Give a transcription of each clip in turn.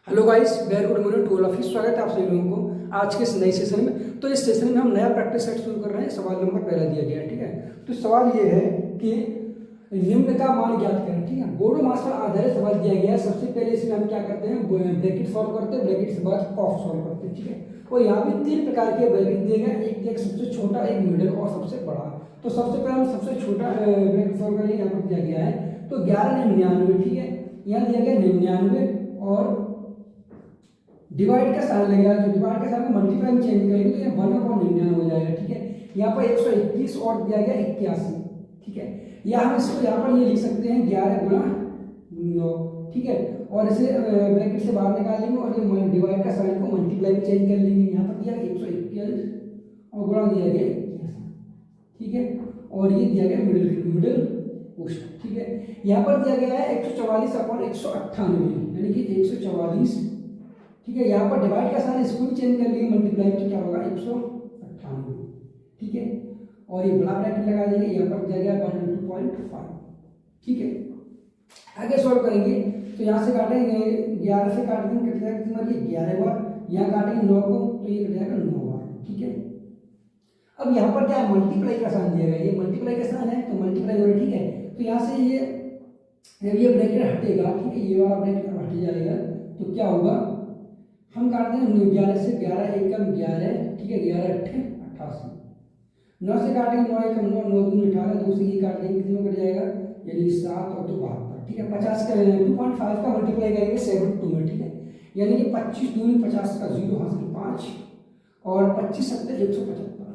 Hello guys, very good morning to all of you. स्वागत है आप सभी लोगों को आज के इस नए सेशन में। तो इस सेशन में हम नया प्रैक्टिस सेट शुरू कर रहे हैं। सवाल नंबर पहला दिया गया है, ठीक है। तो सवाल ये है कि निम्न का मान ज्ञात करें, ठीक है। बोर्ड मास पर आधारित सवाल दिया गया है। सबसे पहले इसमें हम क्या करते हैं, ब्रैकेट सॉल्व करते हैं, ब्रैकेट से बाद ऑफ सॉल्व करते हैं, ठीक है। और यहाँ भी तीन प्रकार के ब्रैकेट दिए गए, एक सबसे छोटा, एक मिडिल और सबसे बड़ा। तो सबसे पहले हम सबसे छोटा ब्रैकेट सॉल्व करेंगे। यहाँ पर दिया गया है तो 1199, ठीक है। यहाँ दिया गया 99 और डिवाइड का साइन लगेगा। जो डिवाइड का साइन को मल्टीप्लाई में चेंज करेंगे तो ये 1/99 हो जाएगा, ठीक है। यहाँ पर 121 और दिया गया 81, ठीक है। या हम इसको यहाँ पर ये लिख सकते हैं 11 गुणा 9, ठीक है। और इसे ब्रैकेट से बाहर निकाल लेंगे और ये डिवाइड का साइन को मल्टीप्लाई में चेंज कर लेंगे। यहाँ पर दिया 121 और गुणा दिया गया 81, ठीक है। और ये दिया गया मिडिल पोस्ट, ठीक है। यहाँ पर दिया गया है 144/198 यानी कि 144, ठीक है। यहाँ पर डिवाइड का साइन इसको भी चेंज कर लेंगे मल्टीप्लाई तो क्या होगा 198, ठीक है। और ये बड़ा ब्रैकेट लगा देंगे। यहाँ पर दिया गया 102.5, ठीक है। आगे सॉल्व करेंगे तो यहाँ से काटेंगे 11 से काट देंगे, कट जाएगा कितना, 11 बार। यहाँ काटेंगे 9 को तो ये कट जाएगा 9 बार, ठीक है। अब यहाँ पर क्या है, मल्टीप्लाई का साइन दिया गया, ये मल्टीप्लाई का साइन है तो मल्टीप्लाई हो रहा है, ठीक है। तो यहाँ से ये ब्रैकेट हटेगा, ठीक है। ये वाला ब्रैकेट हट जाएगा तो क्या होगा, हम काटते हैं 11 से, 11 एकम 11, ठीक है। 11 अट्ठे 88, 9 से काटेंगे 9 एकम 9, 9 दूनी 18, 2 से ये काट देंगे कितने में कट जाएगा, यानी 7 और 2 72, ठीक है। 50 का 2.5 का मल्टीप्लाई करेंगे 72 में, ठीक है। यानी कि 25 दूनी 50 का 0 हासिल 5 और 25 सत्तर 175,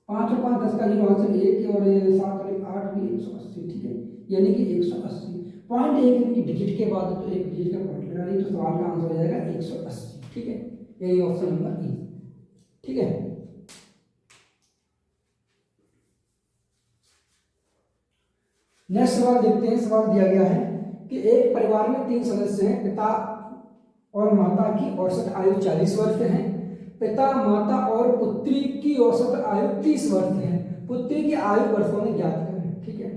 5 और 5 10 का 0 हासिल 1 और 7 और 8 भी 180, ठीक है। यानी कि 180 पॉइंट एक डिजिट के बाद तो एक डिजिट का पॉइंट लगा दी तो सवाल का आंसर हो जाएगा 180, ठीक है। यही ऑप्शन नंबर ए, ठीक है। नेक्स्ट सवाल देखते हैं। सवाल दिया गया है कि एक परिवार में 3 सदस्य हैं। पिता और माता की औसत आयु 40 वर्ष है। पिता, माता और पुत्री की औसत आयु 30 वर्ष है। पुत्री की आयु वर्षों में ज्ञात करें, ठीक है।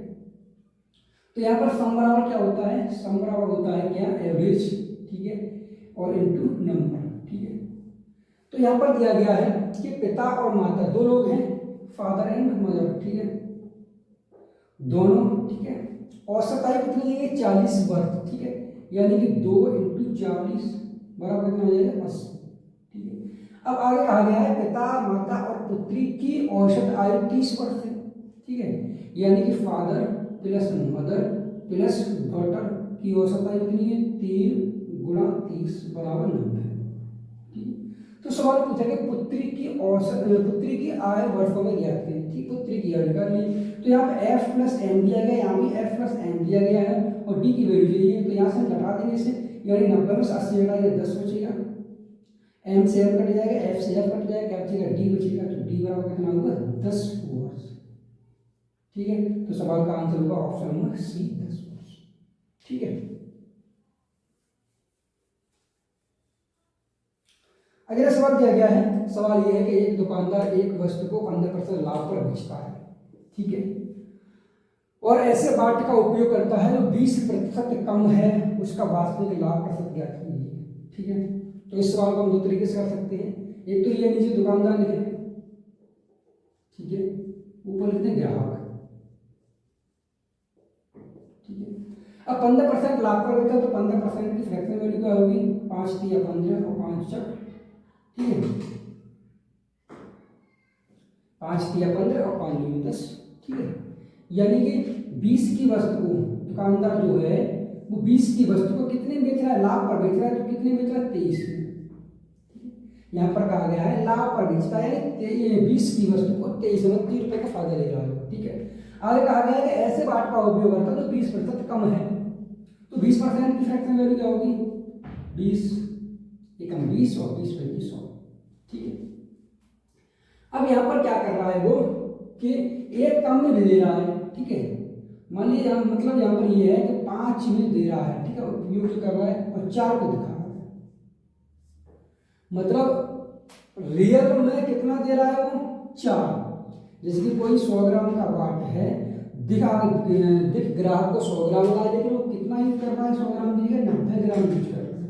तो यहाँ पर सम बराबर क्या होता है, सम बराबर होता है क्या, एवरेज, ठीक है, और इनटू नंबर, ठीक है। तो यहाँ पर दिया गया है कि पिता और माता दो लोग हैं, फादर एंड मदर, ठीक है, दोनों, ठीक है। औसत आयु कितनी है, 40 वर्ष, ठीक है। यानी कि 2 × 40 बराबर कितना हो जाएगा 80, ठीक है। अब आगे कहा गया है पिता, माता और पुत्री की औसत आयु 30 वर्ष है, ठीक है। यानी कि father plus mother plus daughter की औसत आयु कितनी है, 3 × 30 बराबर 90, ठीक है। तो सवाल पूछा कि पुत्री की आयु वर्षों में ज्ञात करें, ठीक। पुत्री की आयु निकाल ली तो यहाँ पे f + n दिया गया, यहाँ भी f + n दिया गया है और d की वैल्यू दी है। तो यहाँ से घटा देंगे इसे, यानी 90 में से 80 घटाएंगे 10 बचेगा, m से m कट जाएगा, f से f कट जाएगा, क्या बचेगा, d बचेगा। तो d बराबर कितना होगा 10 वर्ष, ठीक है। तो सवाल का आंसर होगा ऑप्शन नंबर सी 10 वर्ष, ठीक है। अगला सवाल दिया गया है। सवाल यह है कि एक दुकानदार एक वस्तु को 15% लाभ पर बेचता है, ठीक है, और ऐसे बाट का उपयोग करता है जो 20% कम है, उसका वास्तविक लाभ प्रतिशत ज्ञात कीजिए, ठीक है। तो इस सवाल को हम 2 तरीके से कर सकते हैं। एक तो ये नीचे दुकानदार लिखे, ठीक है, ऊपर लिखते हैं ग्राहक, ठीक है। अब 15% लाभ पर बेचता है तो 15% की फ्रैक्शन वैल्यू क्या होगी, 5 × 15 और 5 × 4, ठीक है। 5 × 15 और 5 × 10, ठीक है। यानी कि 20 की वस्तु को दुकानदार जो है वो 20 की वस्तु को कितने बेच रहा है, लाभ पर बेच रहा है। तो कितने बेच रहा है, 23 में। यहाँ पर कहा गया है लाभ पर बेचता है, 20 की वस्तु को 23 में 3 रुपए का फायदा ले रहा है, ठीक है। आगे कहा गया है कि ऐसे बाट का उपयोग करता है तो 20% कम है। तो 20% की फ्रैक्शन वैल्यू क्या होगी, 20 एकम 20 और 20 × 20, ठीक है। अब यहाँ पर क्या कर रहा है वो कि एक कम में दे रहा है, ठीक है। मान लीजिए मतलब यहाँ पर ये है कि 5 में दे रहा है, ठीक है, उपयोग जो कर रहा है, और 4 को दिखा रहा है। मतलब रियल में कितना दे रहा है वो, 4। जैसे कि कोई 100 ग्राम का बाट है, दिख ग्राहक को 100 ग्राम ला, लेकिन वो कितना यूज कर रहा है, 100 ग्राम की जगह 90 ग्राम यूज कर रहा है।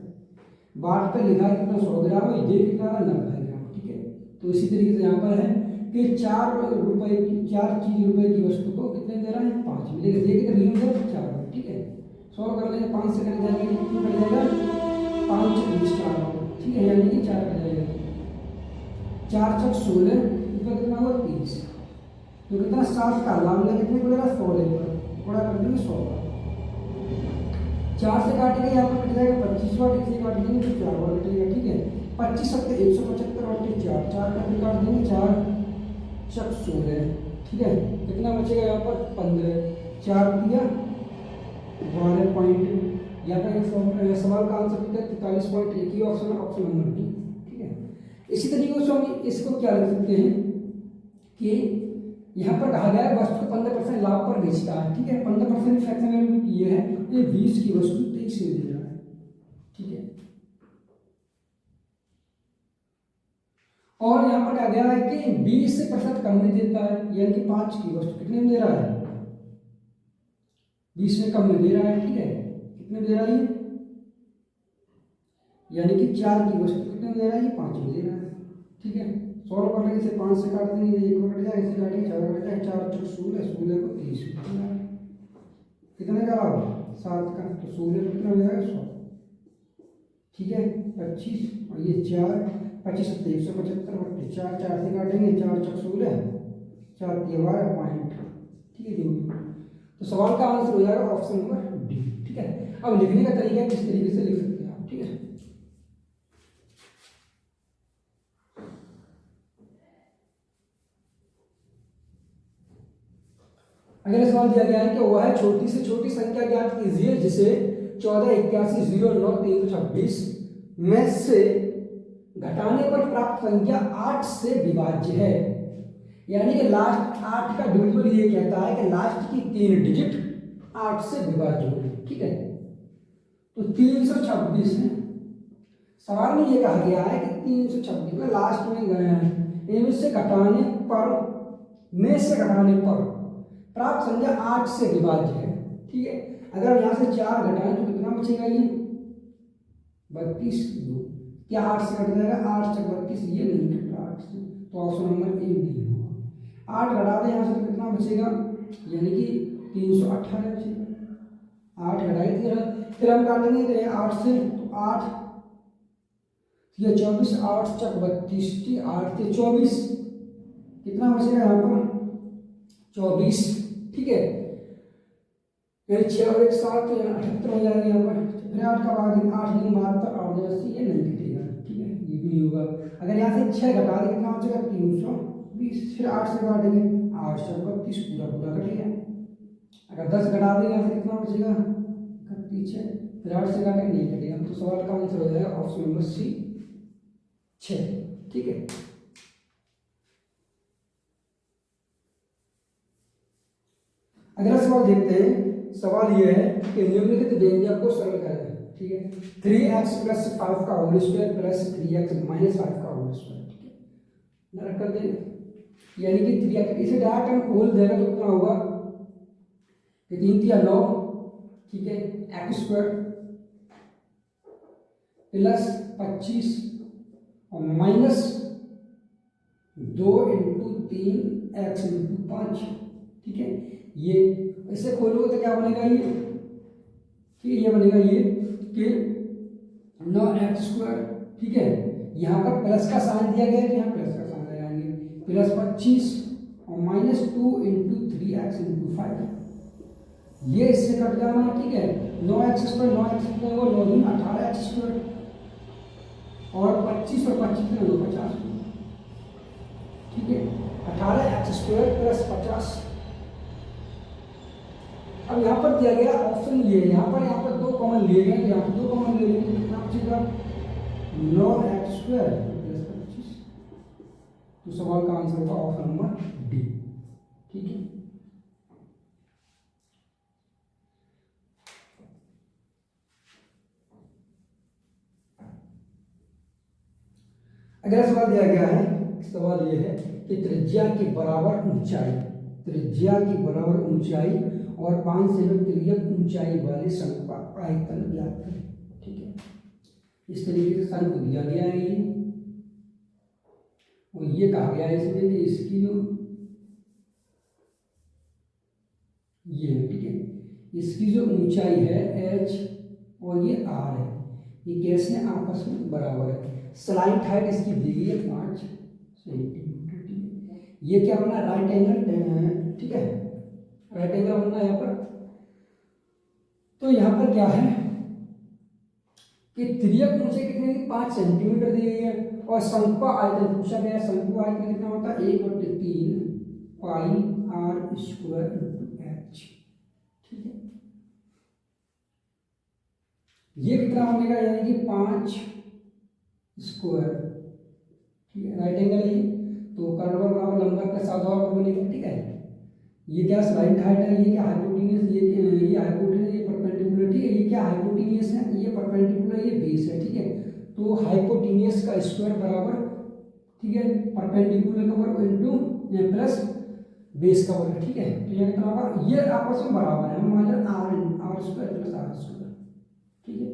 बाट पे लिखा है कितना 100 ग्राम, ये कितना है 90 ग्राम। ठीक है, तो इसी तरीके से यहाँ पर है कि 4 रुपए की 4 चीज रुपए की वस्तु को कितने दे रहा है 5 में, लेकिन देखिए तो मिनिमम है 4 रुपये। ठीक है, 100 कर लेंगे 5 से कट जाएगा, कितना कट जाएगा 5 20 4 रुपये। ठीक है, यानी कि 4 कट जाएगा, 4 6 16 ऊपर कितना हुआ 30, तो कितना 7 का लाभ में कितने को लेगा 100 लेगा, थोड़ा कर देंगे 100 का, 4 से काटेंगे यहाँ पर कट जाएगा 25 वाट, इसे काट देंगे तो 4 वाट कटेगा। ठीक है, 25 सत्ते 175 वाट के 4 4 का भी काट देंगे, 4 6 16। ठीक है, कितना बचेगा यहाँ पर 15, 4 दिया 12 पॉइंट, यहाँ पर सवाल का आंसर कितना 43 पॉइंट, एक ही ऑप्शन है, ऑप्शन नंबर डी। ठीक है, इसी तरीके से हम इसको क्या लिख सकते हैं कि यहाँ पर कहा गया है वस्तु 15% लाभ पर बेचता है। ठीक है, 15% फ्रैक्शन वैल्यू ये है, ये 20 की वस्तु 23 में दे रहा है। ठीक है, और यहाँ पर कहा गया है कि 20% कम में देता है, यानी कि 5 की वस्तु कितने में दे रहा है 20 में कम में दे रहा है। ठीक है, कितने में दे रहा है, यानी कि 4 की वस्तु कितने में दे रहा है, 5 में दे रहा है। ठीक है, 100 कर लेंगे, इसे 5 से काट देंगे, 1 कट जाए, इसे काटेंगे 4 कट जाए, 4 6 16 16 को 30 कितने का लाभ 7 का, तो 16 कितना हो जाएगा 100। ठीक है, 25 और ये 4 25 सत्ते 175 बट्टे 4 4 से काटेंगे, 4 6 16 4 12 पॉइंट। ठीक है, तो सवाल का आंसर हो जाएगा ऑप्शन नंबर डी। ठीक है, अब लिखने का तरीका किस तरीके से लिख सकते हैं आप। ठीक है, अगला सवाल दिया गया है कि वह छोटी से छोटी संख्या ज्ञात कीजिए जिसे 14 81 09 326 में से घटाने पर प्राप्त संख्या 8 से विभाज्य है। यानी कि लास्ट 8 का डिविजिबल ये कहता है कि लास्ट की 3 डिजिट 8 से विभाज्य हो। ठीक है, तो 326 है, सवाल में ये कहा गया है कि 326 में लास्ट में गए हैं, इनमें से घटाने पर प्राप्त संख्या 8 से विभाज्य है। ठीक है, अगर यहाँ से 4 घटाएं तो कितना बचेगा, ये 32, क्या 8 से कट जाएगा, 8 से 32, ये नहीं कट रहा 8 से, तो ऑप्शन नंबर ए नहीं होगा। 8 घटा दें यहाँ से तो कितना बचेगा, यानी कि 318 बचेगा। 8 घटाई फिर हम काटेंगे तो 8 से, तो 8 ये 24, 8 चक 32, 8 से 24, कितना बचेगा यहाँ पर 24। ठीक है, यानी 6 और 1 7, तो 78 हो जाएगा यहाँ पर। फिर 8 का बाद 8 नहीं 72 8 80, ये नहीं कटेगा। ठीक है, ये भी नहीं होगा। अगर यहाँ से 6 घटा दें कितना बचेगा 320, फिर 8 से काटेंगे 8 से 32 पूरा कटेगा। अगर 10 घटा दें यहाँ से कितना बचेगा 31, फिर 8 से काटेंगे नहीं कटेगा, तो सवाल का आंसर हो जाएगा ऑप्शन नंबर सी 6। ठीक है, अगला सवाल देखते हैं। सवाल यह है कि निम्नलिखित व्यंजक को सरल करें। ठीक है, 3x + 5 का होल स्क्वायर + 3x - 5 का होल स्क्वायर। ठीक है, डायरेक्ट कर देंगे, यानी कि 3x, इसे डायरेक्ट हम होल देगा तो कितना होगा, 3 3 9। ठीक है, x² + 25 और -2 × 3x × 5। ठीक है, ये इसे खोलोगे तो क्या बनेगा, ये बनेगा ये कि 9x²। ठीक है, यहाँ पर प्लस का साइन दिया गया है तो यहाँ प्लस का साइन लगाएंगे, +25 और -2 × 3x × 5, ये इससे कट जाना है। ठीक है, 9x² 9x² वो 9 दूनी 18x² और 25 और 25 में 50। ठीक है, 18x² + 50। अब यहाँ पर दिया गया ऑप्शन ये है, यहाँ पर 2 कॉमन लिए गए, तो यहाँ पर 2 कॉमन ले लेंगे, कितना बचेगा 9x² + 25, तो सवाल का आंसर होगा ऑप्शन नंबर डी। ठीक है, अगला सवाल दिया गया है। सवाल ये है कि त्रिज्या की बराबर ऊंचाई और 5 सेमी तिर्यक ऊंचाई वाली शंकु का आयतन ज्ञात करें। ठीक है, इस तरीके से शंकु दिया गया है ये, और ये कहा गया है इसमें कि इसकी जो ये है, ठीक है, इसकी जो ऊंचाई है h और ये r है, ये कैसे आपस में बराबर है। स्लाइड हाइट इसकी दी गई है 5 सेंटीमीटर, ठीक है। ये क्या बना, राइट एंगल, ठीक है, राइट एंगल बनना यहाँ पर। तो यहाँ पर क्या है कि तिर्यक ऊंचाई कितनी दी, 5 सेंटीमीटर दी गई है, और शंकु आयतन पूछा गया है। शंकु आयतन कितना होता है, 1/3 पाई r स्क्वायर इंटू h, ठीक है। ये कितना बनेगा, यानी कि 5 स्क्वायर, ठीक है, राइट एंगल है ये, तो कर्व बराबर लंबा प्लस आधा वर्ग बनेगा, ठीक है। ये क्या स्लाइड हाइट है, ये क्या हाइपोटेन्यूस, ये हाइपोटेन्यूस, ये परपेंडिकुलर, ठीक है। ये क्या हाइपोटेन्यूस है, ये परपेंडिकुलर, ये बेस है, ठीक है। तो हाइपोटेन्यूस का स्क्वायर बराबर, ठीक है, परपेंडिकुलर का वर्ग इनटू प्लस बेस का वर्ग, ठीक है। तो ये कितना होगा, ये आपस में बराबर है, मान लो r square plus r square, ठीक है।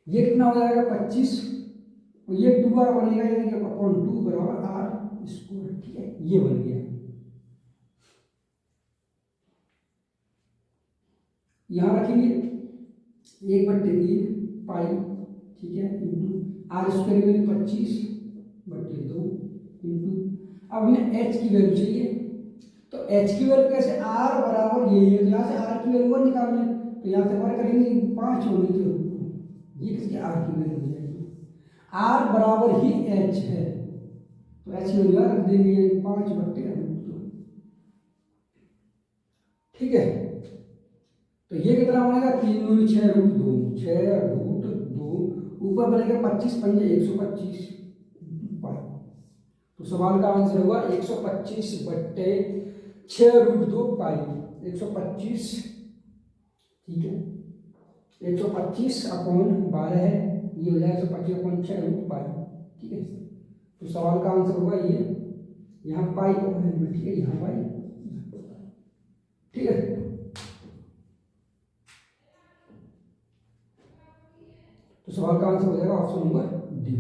ये कितना हो जाएगा 25, और ये 2 बार बनेगा, यानी कि अपॉन 2 बराबर r स्क्वायर, ठीक है। ये बन गया, यहाँ रखेंगे 1/3 पाई, ठीक है, इंटू आर स्क्वायर में 25/2 इंटू, अब हमें h की वैल्यू चाहिए, तो h की वैल्यू कैसे, r बराबर यही है, तो यहाँ से r की वैल्यू और निकाल लें, तो यहाँ से वर्ग करेंगे 5 होगी, तो ये किसकी r की वैल्यू हो जाएगी, r बराबर ही h है, तो h की वैल्यू रख देंगे 5/2, ठीक है। तो ये कितना बनेगा, 3 दूनी 6√2, 6√2, ऊपर बनेगा 25 पंजे 125 पाई। तो सवाल का आंसर होगा 125/6√2 पाई, 125, ठीक है, 125/12 है, ये हो जाएगा 125/6√2 पाई, ठीक है। तो सवाल का आंसर होगा ये, यहाँ पाई और है, ठीक है, यहाँ पाई, ठीक है। तो सवाल का आंसर हो जाएगा ऑप्शन नंबर डी।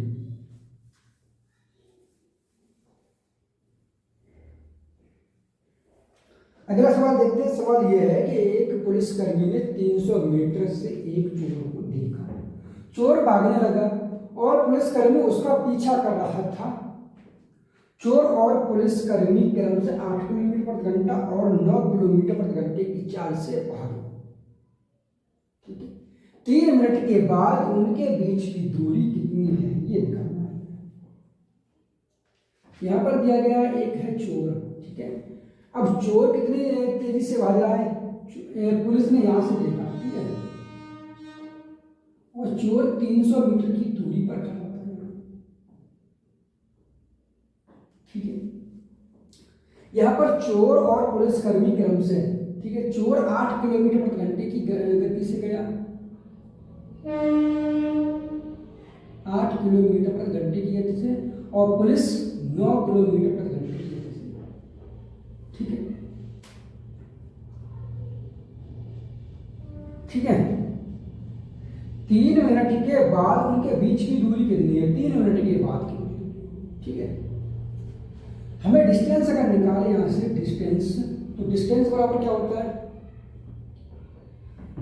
अगला सवाल देखते हैं। सवाल यह है कि एक पुलिसकर्मी ने 300 मीटर से एक चोर को देखा, चोर भागने लगा और पुलिसकर्मी उसका पीछा कर रहा था। चोर और पुलिसकर्मी क्रम से 8 किलोमीटर प्रति घंटा और 9 किलोमीटर प्रति घंटे की चाल से भागे, ठीक है। 3 मिनट के बाद उनके बीच की दूरी कितनी है, ये निकालना है। यहां पर दिया गया है, एक है चोर, ठीक है। अब चोर कितनी तेजी से भाग रहा है, पुलिस ने यहां से देखा, ठीक है, और चोर 300 मीटर की दूरी पर खड़ा था, ठीक है। यहां पर चोर और पुलिसकर्मी क्रम से, ठीक है, चोर 8 किलोमीटर प्रति घंटे की गति से गया, 8 किलोमीटर प्रति घंटे की गति से, और पुलिस 9 किलोमीटर प्रति घंटे की गति से, ठीक है, ठीक है। 3 मिनट के बाद उनके बीच की दूरी कितनी है, 3 मिनट के बाद की, ठीक है। हमें डिस्टेंस अगर निकाले यहां से डिस्टेंस, तो डिस्टेंस बराबर क्या होता है,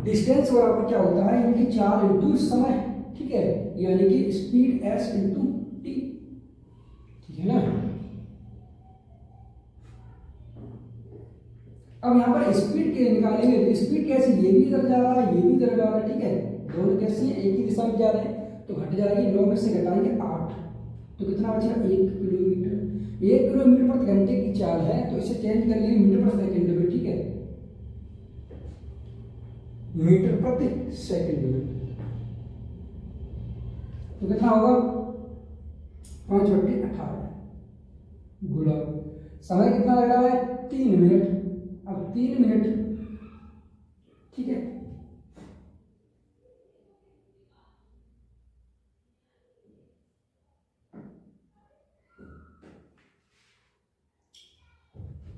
डिस्टेंस बराबर क्या होता है, यानी कि 4 इंटू समय, ठीक है, यानी कि स्पीड s इंटू टी, ठीक है ना। अब यहाँ पर स्पीड के निकालेंगे, तो स्पीड कैसे, ये भी इधर जा रहा है, ये भी इधर जा रहा है, ठीक है, दोनों कैसे हैं, एक ही दिशा में जा रहे हैं, तो घट जाएगी, 9 में से घटाएंगे 8, तो कितना बचेगा 1 किलोमीटर। 1 किलोमीटर प्रति घंटे की चाल है, तो इसे चेंज कर लेंगे मीटर पर सेकेंड में, ठीक है, मीटर प्रति सेकेंड में, तो कितना होगा 5/18 गुणा समय कितना लग रहा है 3 मिनट। अब 3 मिनट, ठीक है,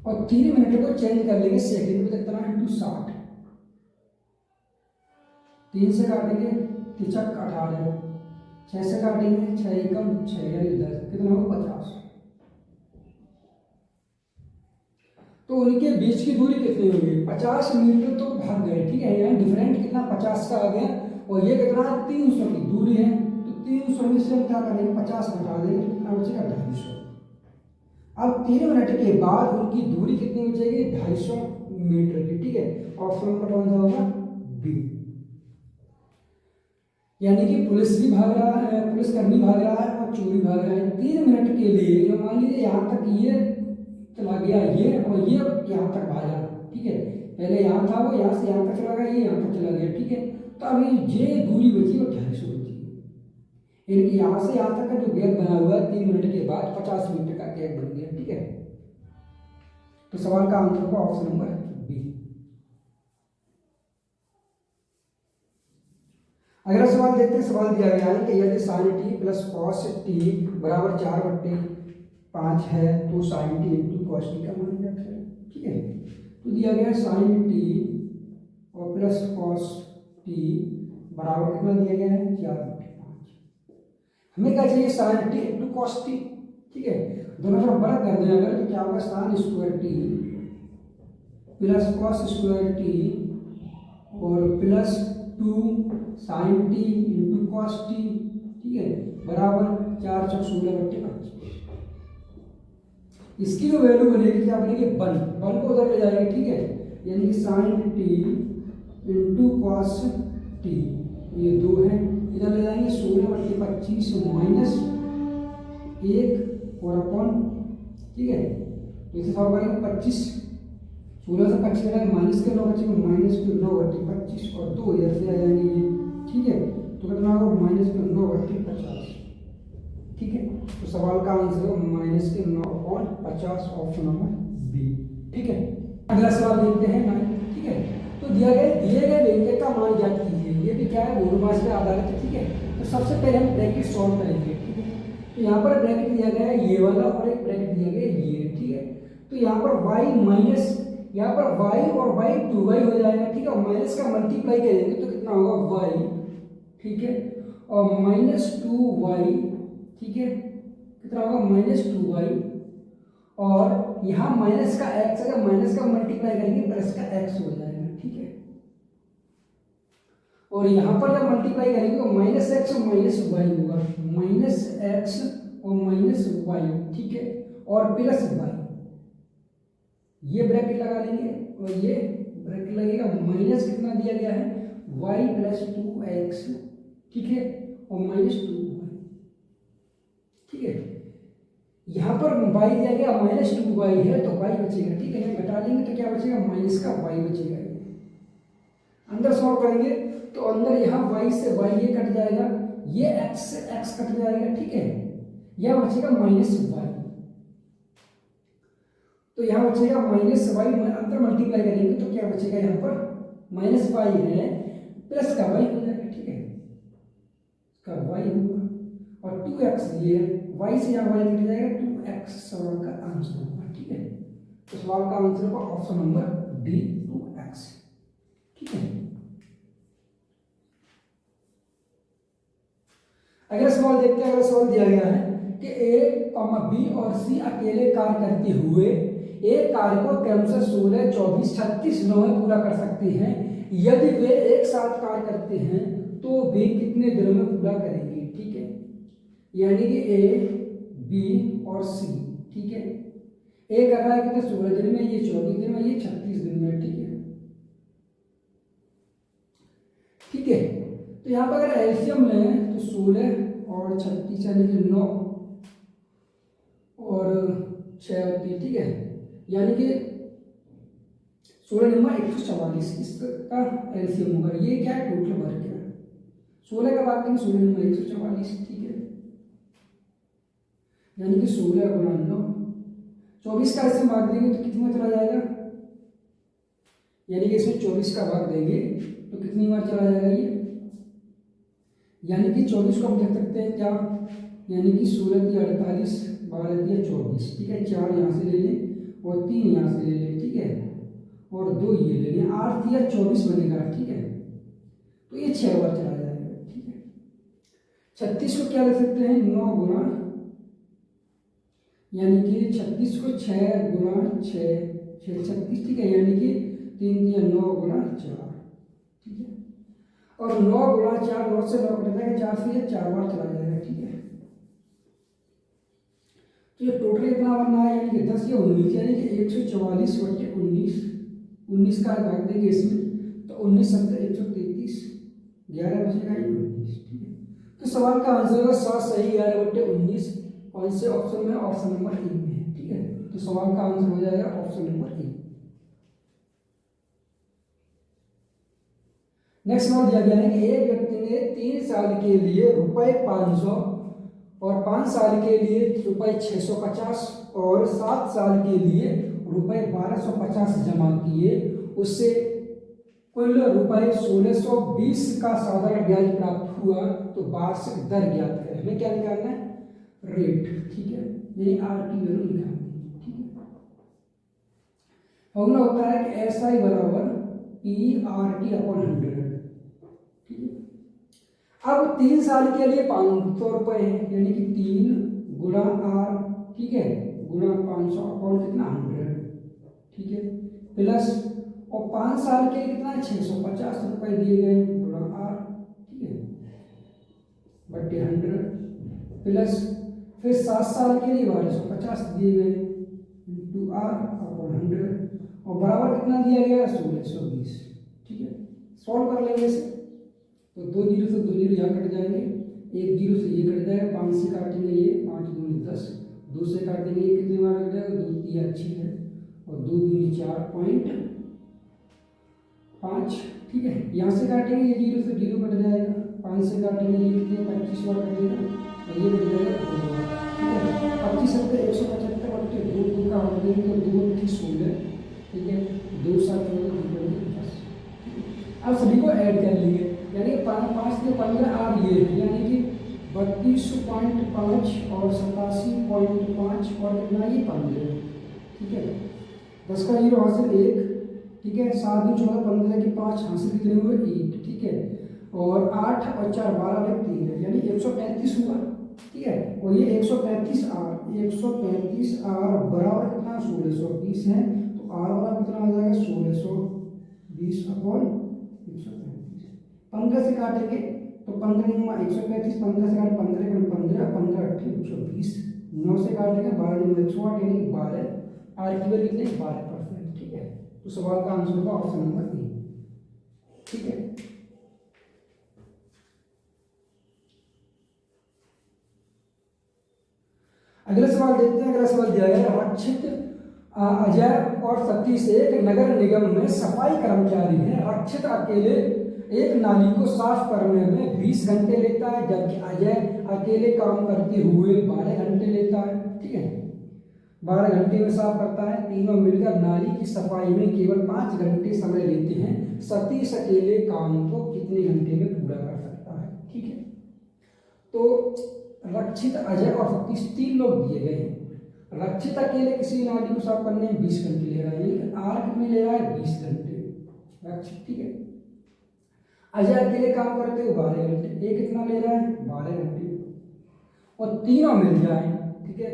और 3 मिनट को चेंज कर लेंगे सेकंड में, कितना इंटू 60, 3 से काटेंगे तिचक 18, 6 से काटेंगे, 6 एकम 6 यानी 10, कितना होगा 50। तो उनके बीच की दूरी कितनी होगी 50 मीटर तो भाग गए, ठीक है। यहाँ डिफरेंट कितना 50 का आ गया, और ये कितना 300 की दूरी है, तो 300 में से हम क्या करेंगे 50 घटा देंगे तो कितना बचेगा 250। अब 3 मिनट के बाद उनकी दूरी कितनी बचेगी 250 मीटर की, ठीक है। ऑप्शन नंबर कौन सा होगा बी। यानी कि पुलिस भी भाग रहा है, पुलिसकर्मी भाग रहा है और चोरी भाग रहा है 3 मिनट के लिए। मान लीजिए यहाँ तक ये चला गया ये, और ये यहाँ तक भागा, ठीक है। पहले यहाँ था वो, यहाँ से यहाँ तक चला गया, ये यहाँ तक चला गया, ठीक है। तो अभी ये दूरी बची वो 250 बची, यानी कि यहाँ से यहाँ तक का जो गैप बना हुआ है 3 मिनट के बाद 50 मीटर का गैप बन गया, ठीक है। तो सवाल का आंसर होगा ऑप्शन नंबर बी। अगला सवाल देखते हैं। सवाल दिया गया है कि यदि sine T plus cos T बराबर 4/5 है तो sine T into cos T का मान क्या है, ठीक है। तो दिया गया साइन टी और प्लस कॉस टी बराबर कितना दिया गया है 4/5। हमें क्या चाहिए sine T into cos T, ठीक है। दोनों तरफ बड़ा कर दें अगर तो क्या होगा sine square T plus cos square T और plus 2 sine T into cos T, ठीक है, बराबर 4 × 16/25। इसकी जो वैल्यू बनेगी क्या बनेगी 1 को उधर ले जाएंगे, ठीक है। यानी कि sine T into cos T, ये 2 है, इधर ले जाएंगे 16/25 माइनस 1 और अपॉन, ठीक है। तो इसे सॉल्व करेंगे 25, 16 से 25 घटाएंगे माइनस के 9 बचेंगे, माइनस के 9/25 और 2 इधर से आ जाएंगे ये, ठीक है। तो कितना होगा माइनस के 9/50, ठीक है। तो सवाल का आंसर होगा माइनस के 9/50, ऑप्शन नंबर बी, ठीक है। अगला सवाल देखते हैं 9, ठीक है। तो दिए गए व्यंजक का मान ज्ञात कीजिए। ये भी क्या है मूलवाच पे आधारित है, ठीक है। तो सबसे पहले हम ब्रैकेट सॉल्व करेंगे, ठीक है। तो यहाँ पर ब्रैकेट दिया गया है ये वाला और एक ब्रैकेट दिया गया है ये, ठीक है। तो यहाँ पर y माइनस, यहाँ पर y और y 2y हो जाएगा, ठीक है। माइनस का मल्टीप्लाई करेंगे तो कितना होगा y, ठीक है, और माइनस 2y, ठीक है, कितना होगा माइनस 2y, और यहाँ माइनस का x, अगर माइनस का मल्टीप्लाई करेंगे प्लस का x हो जाएगा, ठीक है। और यहाँ पर जब मल्टीप्लाई करेंगे तो माइनस एक्स और माइनस वाई होगा, माइनस एक्स और माइनस वाई, ठीक है, और प्लस वाई, ये ब्रैकेट लगा लेंगे और ये ब्रैकेट लगेगा, माइनस कितना दिया गया है y + 2x, ठीक है, और माइनस 2y, ठीक है। यहाँ पर y दिया गया माइनस 2y है तो y बचेगा, ठीक है। घटा लेंगे तो क्या बचेगा माइनस का y बचेगा। अंदर सॉल्व करेंगे तो अंदर यहाँ y से y ये कट जाएगा, ये x से x कट जाएगा, ठीक है। यह बचेगा माइनस y, तो यहाँ बचेगा माइनस y, अंदर मल्टीप्लाई करेंगे तो क्या बचेगा यहाँ पर माइनस y है प्लस का y हो जाएगा, ठीक है, का y होगा, और 2x ये है, y से यहाँ y कट जाएगा, 2x सवाल का आंसर होगा, ठीक है। तो सवाल का आंसर होगा ऑप्शन नंबर डी 2x, ठीक है। अगला सवाल देखते हैं। अगला सवाल दिया गया है कि ए, बी और सी अकेले कार्य करते हुए एक कार्य को क्रमशः 16, 24, 36 दिनों में पूरा कर सकते हैं। यदि वे एक साथ कार्य करते हैं तो वे कितने दिनों में पूरा करेंगे, ठीक है। यानी कि ए, बी और सी, ठीक है। ए कर रहा है कितने 16 दिन में, ये 24 दिन में, ये 36 दिन में, ठीक है, ठीक है। तो यहाँ पर अगर एलसीएम लें तो 16 और 36 यानी कि 9 और 6 होती है, ठीक है। यानी कि 16 नंबर 144 इसका एलसीएम होगा। ये क्या है टोटल वर्क है, 16 का भाग देंगे 16 नंबर 144, ठीक है। यानी कि 16 गुणा 9, 24 का इससे भाग देंगे तो कितनी बार चला जाएगा, यानी कि इसमें 24 का भाग देंगे तो कितनी बार चला जाएगा ये, यानी कि 24 को हम देख सकते हैं क्या, यानी कि 16 × 48, 12 × 24, ठीक है। 4 यहाँ से ले लें और 3 यहाँ से ले लें, ठीक है, और 2 ये ले लें, 8 × 24 बनेगा, ठीक है। तो ये 6 बार चला जाएगा, ठीक है। 36 को क्या लिख सकते हैं 9 गुना, यानी कि 36 को 6 गुना 6 36, ठीक है, यानी कि 3 या 9 गुना 4, ठीक है। और 9 गुना 4, 9 से 9 कट जाएगा, 4 से 4 बार चला जाएगा, ठीक है। तो ये टोटल कितना बनना है, यानी कि 10 या 19, यानी कि 144/19, 19 का भाग देंगे इसमें तो 19 7 133, 11 बचेगा 19, ठीक है। तो सवाल का आंसर होगा 7 सही 11/19, कौन से ऑप्शन में, ऑप्शन नंबर ए में है, ठीक है। तो सवाल का आंसर हो जाएगा ऑप्शन नंबर ए। नेक्स्ट सवाल दिया गया है कि एक व्यक्ति ने 3 साल के लिए ₹500 और 5 साल के लिए ₹650 और 7 साल के लिए ₹1250 जमा किए, उससे कुल ₹1620 का साधारण ब्याज प्राप्त हुआ, तो वार्षिक दर ज्ञात करें। हमें क्या निकालना है, रेट, ठीक है, यानी आर की वैल्यू निकालनी है, ठीक है। फॉर्मूला होता है कि एस आई बराबर PRT/100, ठीक है। अब 3 साल के लिए 500 रुपए है, यानी कि 3 गुणा आर, ठीक है, गुणा 500 अपॉन कितना 100, ठीक है, प्लस और 5 साल के लिए कितना 650 रुपए दिए गए गुणा आर, ठीक है, बटे 100, प्लस फिर 7 साल के लिए 1250 दिए गए इंटू आर अपॉन 100, और बराबर कितना दिया गया 1620, ठीक है। सॉल्व कर लेंगे इसे, तो 2 जीरो से 2 जीरो यहाँ कट जाएंगे, 1 जीरो से ये कट जाएगा, 5 से काटेंगे ये 5 दूनी 10, 2 से काटेंगे ये कितनी बार कट जाएगा 2 3 6 है, और 2 दूनी 4.5, ठीक है। यहाँ से काटेंगे ये जीरो से जीरो कट जाएगा, 5 से काटेंगे ये कितने 25 बार कटेगा, और ये कट जाएगा 2 बार, ठीक है। 25 से 175 बटे 2, 2 का हट देंगे तो 2 की 16, ठीक है, 2 7 10, अब सभी को ऐड कर लेंगे, यानी 5 से 15 आर ये है, यानी कि 32.5 और 87.5 और कितना ये 15, ठीक है। 10 का जीरो हासिल 1, ठीक है, 7 दूनी 14 15 की 5 हासिल कितने हुए 1, ठीक है, और 8 और 4 12 में 3 है, यानी 135 हुआ, ठीक है। और ये 135 आर बराबर कितना 1620 है, तो आर वाला कितना हो जाएगा 1620 अपॉन 135, 15 से काटेंगे तो 15 में 135, 15 से काटे 15 में 15 15 120, 9 से काटेंगे 12 में 108, यानी 12, आर की वैल्यू कितनी 12%, ठीक है। तो सवाल का आंसर होगा ऑप्शन नंबर ए, ठीक है। अगला सवाल देखते हैं। अगला सवाल दिया गया रक्षित अजय और सतीश एक नगर निगम में सफाई कर्मचारी हैं। रक्षित अकेले एक नाली को साफ करने में 20 घंटे लेता है, जबकि अजय अकेले काम करते हुए 12 घंटे लेता है, ठीक है। 12 घंटे में साफ करता है, तीनों मिलकर नाली की सफाई में केवल 5 घंटे समय लेते हैं। सतीश अकेले काम को कितने घंटे में पूरा कर सकता है, ठीक है। तो रक्षित अजय और सतीश 3 लोग दिए गए हैं। रक्षित अकेले किसी नाली को साफ करने में 20 घंटे ले रहा है, लेकिन आर कितने ले रहा है 20 घंटे रक्षित, ठीक है। अजय अकेले काम करते हुए 12 घंटे, ये कितना ले रहा है 12 घंटे, और तीनों मिल जाए, ठीक है,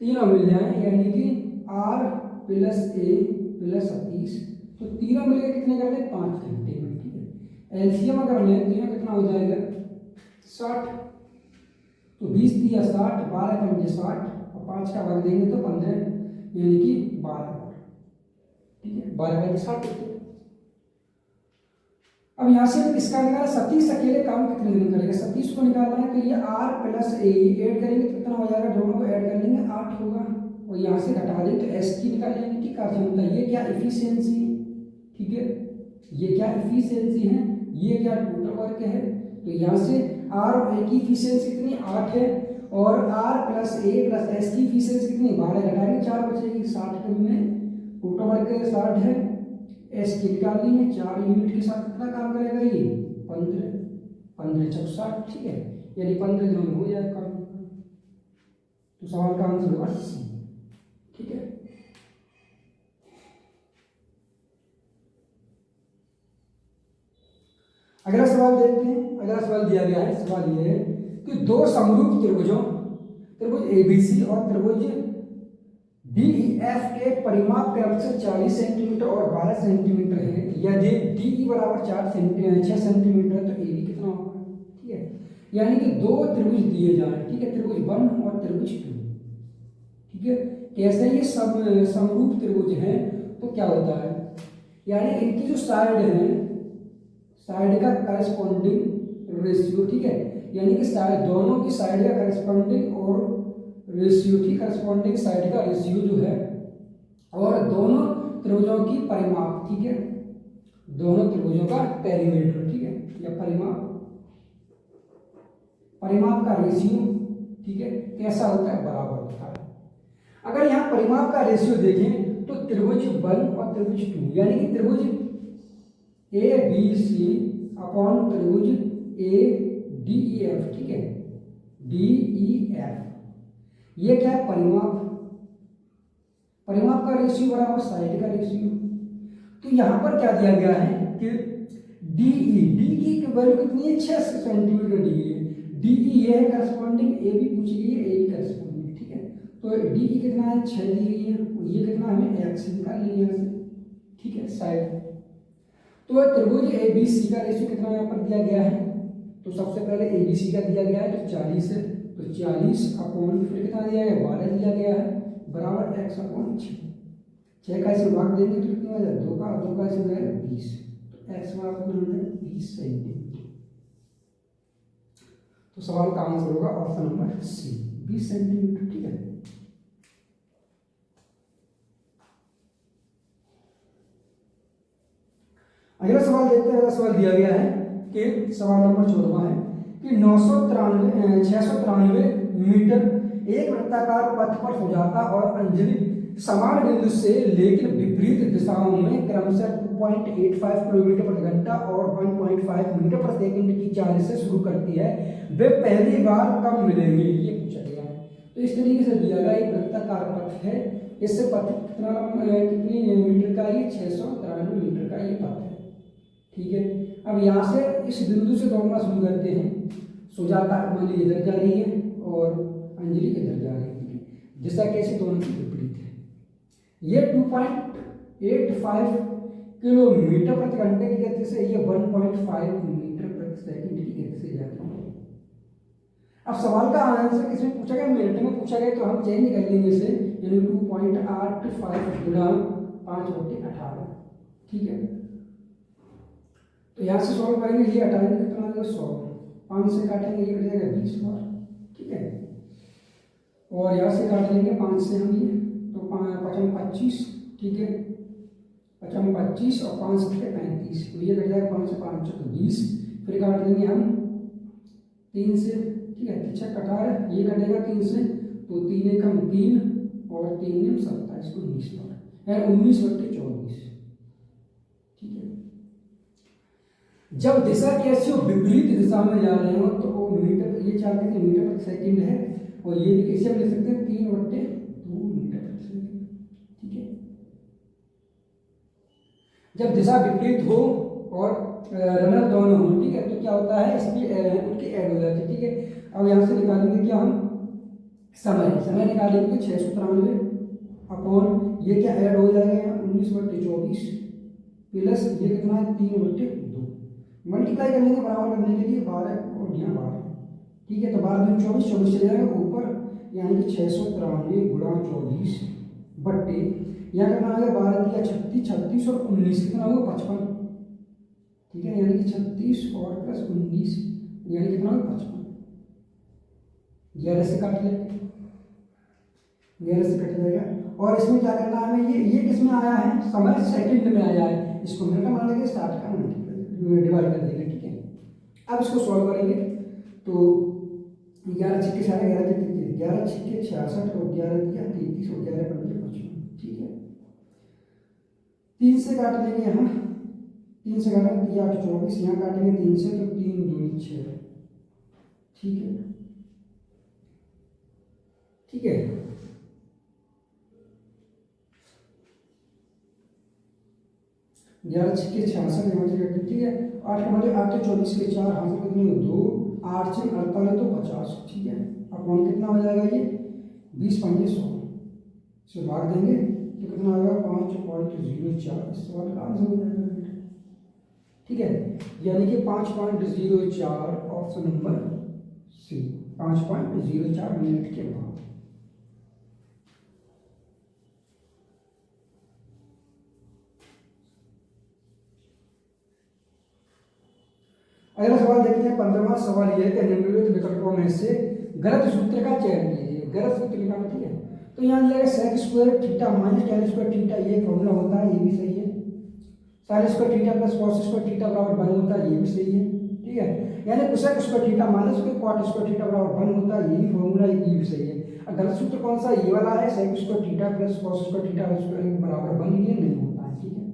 तीनों मिल जाए, यानी कि R plus A plus Satish, तो तीनों मिलकर कितने करते हैं 5 घंटे में, ठीक है। एलसीएम अगर लें तीनों कितना हो जाएगा 60, तो 20 दिया 60, 12 पंजे 60 और 5 का भाग देंगे तो 15, यानी कि 12, ठीक है, 12 पंजे 60। अब यहाँ से किसका निकाला, सतीश अकेले काम कितने दिन करेगा, सतीश को निकालना है, तो ये आर प्लस ए ऐड करेंगे तो कितना हो जाएगा, दोनों को ऐड कर लेंगे 8 होगा, और यहाँ से घटा देंगे तो एस की निकाल लेंगे कि कार्यक्षमता, ये क्या एफिशिएंसी, ठीक है, ये क्या एफिशिएंसी है, ये क्या टोटल वर्क है, तो यहाँ से आर और ए की एफिशिएंसी कितनी 8 है, और R plus A plus S की एफिशिएंसी कितनी 12, घटाएंगे 4 बचेगी, 60 में टोटल वर्क 60 है, एस की निकाल ली है, 4 यूनिट के साथ कितना काम करेगा ये 15 15 चौक 60, ठीक है, यानी 15 दिनों में हो जाएगा काम। तो सवाल का आंसर होगा सी, ठीक है। अगला सवाल देखते हैं। अगला सवाल दिया गया है, सवाल ये है कि दो समरूप त्रिभुजों, त्रिभुज एबीसी और त्रिभुज डीईएफ के परिमाप क्रमशः 40 सेंटीमीटर और 12 सेंटीमीटर है। यदि डीई बराबर 6 सेंटीमीटर है तो एबी कितना होगा? ठीक है, यानी कि दो त्रिभुज दिए जाए, ठीक है, त्रिभुज 1 और त्रिभुज 2, ठीक है, कैसे ये समरूप त्रिभुज हैं तो क्या होता है, यानी इनकी जो साइड है, साइड का करस्पॉन्डिंग रेशियो, ठीक है, यानी कि साइड, दोनों की साइड का करस्पॉन्डिंग और रेशियो, ठीक, करस्पॉन्डिंग साइड का रेशियो जो है, और दोनों त्रिभुजों की परिमाप, ठीक है, दोनों त्रिभुजों का पेरीमीटर, ठीक है, या परिमाप, परिमाप का रेशियो, ठीक है, कैसा होता है? बराबर होता है। अगर यहाँ परिमाप का रेशियो देखें तो त्रिभुज 1 और त्रिभुज 2, यानी कि त्रिभुज ए बी सी अपॉन त्रिभुज ए डी ई एफ, ठीक है, डी ई एफ, ये क्या है? परिमाप, परिमाप का रेशियो बराबर साइड का रेशियो। तो यहां पर क्या दिया गया है कि डीई, डी की वैल्यू कितनी है? 6 सेंटीमीटर डी है, डीई ये है करस्पॉन्डिंग, ए भी पूछी गई है, ए भी करस्पॉन्डिंग, ठीक है, तो डीई कितना है? 6 दी गई है, ये कितना हमें एक्स निकाल लिया यहाँ से, ठीक है, साइड। तो त्रिभुज ए बी सी का रेशियो कितना यहाँ पर दिया गया है? तो सबसे पहले ए बी सी का दिया गया है तो 40 है, तो 40 अपॉन फिर कितना दिया गया? 12 दिया गया है, बराबर एक्स अपॉन 6 का इसे भाग देंगे तो कितना हो जाएगा? 2 का इसे जाएगा 20, तो एक्स बराबर कितना हो जाएगा? 20 सेंटीमीटर। तो सवाल का आंसर होगा ऑप्शन नंबर सी, 20 सेंटीमीटर, ठीक है। अगला सवाल देखते हैं। अगला सवाल दिया गया है कि सवाल नंबर 14 है कि 693 मीटर एक वृत्ताकार पथ पर सुजाता और अंजलि समान बिंदु से लेकिन विपरीत दिशाओं में क्रमशः 2.85 किलोमीटर प्रति घंटा और 1.5 मीटर प्रति सेकंड की चाल से शुरू करती है, वे पहली बार कब मिलेंगे? ये पूछा गया है। तो इस तरीके से दिया गया एक वृत्ताकार पथ है, इससे पथ कितनी मीटर का? ये 693 मीटर का ये पथ है, ठीक है। अब यहाँ से इस बिंदु से दौड़ना शुरू करते हैं। सुजाता मान लीजिए इधर जा रही है और अंजलि इधर जा रही है, ठीक है, दिशा कैसे? दोनों की विपरीत है। ये 2.85 किलोमीटर प्रति घंटे की गति से, ये 1.5 मीटर प्रति सेकंड की गति से जा रही है। अब सवाल का आंसर किसमें पूछा गया? मिनट में पूछा गया, तो हम चेंज कर लेंगे इसे, यानी 2.85 गुणा 5/18, ठीक है। तो यहाँ से सॉल्व करेंगे, ये हटाएंगे कितना आ जाएगा? 100, 5 से काटेंगे ये कट जाएगा 20 बार, ठीक है, और यहाँ से काट लेंगे 5 से हम ये, तो 5 25, ठीक है, 5 25 और 5 7 35, तो ये कट जाएगा 5 से 5 तो 20, फिर काट लेंगे हम 3 से, ठीक है, 6 18, ये कटेगा 3 से, तो 3 1 हम 3 और 3 27 को 19 बार, यानी 19/24, ठीक है। जब दिशा कैसी हो? विपरीत दिशा में जा रहे हो तो वो मीटर, ये 4 कैसे मीटर प्रति सेकंड है, और ये भी कैसे हम लिख सकते हैं? 3/2 मीटर प्रति सेकंड, ठीक है। जब दिशा विपरीत हो और रनर दोनों हो, ठीक है, तो क्या होता है? इसकी उनकी ऐड हो जाती है, ठीक है। अब यहाँ से निकालेंगे क्या हम? समय निकालेंगे तो 693 अपॉन ये क्या ऐड हो जाएगा यहाँ? 19/24 प्लस ये कितना है? 3/2, मल्टीप्लाई करने के बराबर करने के लिए 12 और यहाँ 12, ठीक है, तो 12 दूनी 24, 24 चले जाएगा ऊपर, यानी कि 693 गुणा 24 बट्टे यहाँ कितना आ गया? 12 दिया 36, 36 और 19 कितना होगा? 55, ठीक है, यानी कि 36 और प्लस 19 यानी कितना होगा? 55। 11 से काट लेंगे, 11 से कट जाएगा, और इसमें क्या करना है हमें? ये किसमें आया है? समय सेकंड में आया है, इसको मिनट में मान लेंगे, 60 का डिवाइड कर देंगे, ठीक है। अब इसको सॉल्व करेंगे तो 11 छक्के 11 11 छक्के 66 और 11 दिया 33 और 11 55, ठीक है। 3 से काट लेंगे यहाँ, 3 से काटेंगे 3 8 24, यहाँ काटेंगे 3 से तो 3 2 6, ठीक है, ठीक है। 11 छक्के 66 यहाँ से कट, ठीक है। 8 का मतलब 8 तो 24 के 4 हाथ में कितने 2, 8 से 48 तो 50, ठीक है। अपॉन कितना हो जाएगा ये 20 पंजे 100 से भाग देंगे तो कितना आएगा 5.04। इस सवाल का आंसर हो जाएगा, ठीक है। यानी कि 5.04 ऑप्शन नंबर सी, 5.04 मिनट के बाद। अगला सवाल देखते हैं 15वां सवाल यह है कि निम्नलिखित विकल्पों में से गलत सूत्र का चयन कीजिए। गलत सूत्र निकालना, ठीक है। तो यहाँ दिया sec square theta minus tan square theta, ये फॉर्मूला होता है, ये भी सही है। Sine square theta plus cos square theta बराबर 1 होता है, ये भी सही है, ठीक है। यानी cosec square theta minus cot square theta बराबर 1 होता है, ये भी फॉर्मूला, ये भी सही है। गलत सूत्र कौन सा, ये वाला है, sec square theta plus cos square theta बराबर 1, ये नहीं होता है, ठीक है।